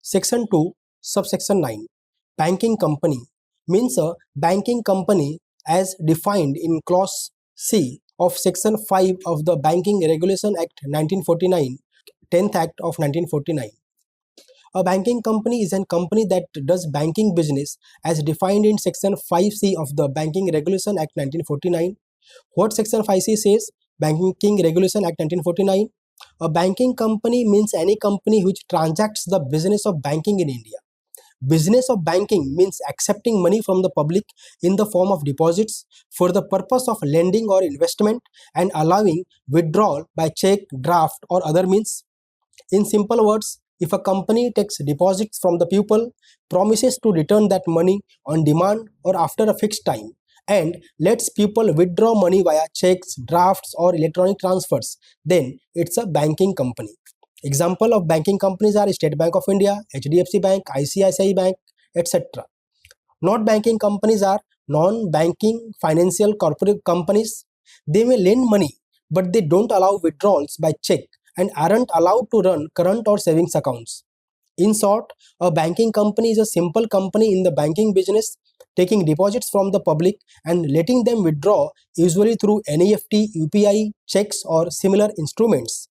Section 2, subsection 9. Banking company means a banking company as defined in clause C of section 5 of the Banking Regulation Act 1949, 10th Act of 1949. A banking company is a company that does banking business as defined in section 5C of the Banking Regulation Act 1949. What section 5C says? Banking Regulation Act 1949. A banking company means any company which transacts the business of banking in India. Business of banking means accepting money from the public in the form of deposits for the purpose of lending or investment and allowing withdrawal by check, draft or other means. In simple words, if a company takes deposits from the people, promises to return that money on demand or after a fixed time, and lets people withdraw money via checks, drafts or electronic transfers, then it's a banking company. Example of banking companies are State Bank of India, HDFC Bank, ICICI Bank, etc. Not banking companies are non-banking financial corporate companies. They may lend money, but they don't allow withdrawals by check and aren't allowed to run current or savings accounts. In short, a banking company is a simple company in the banking business taking deposits from the public and letting them withdraw, usually through NEFT, UPI, checks or similar instruments.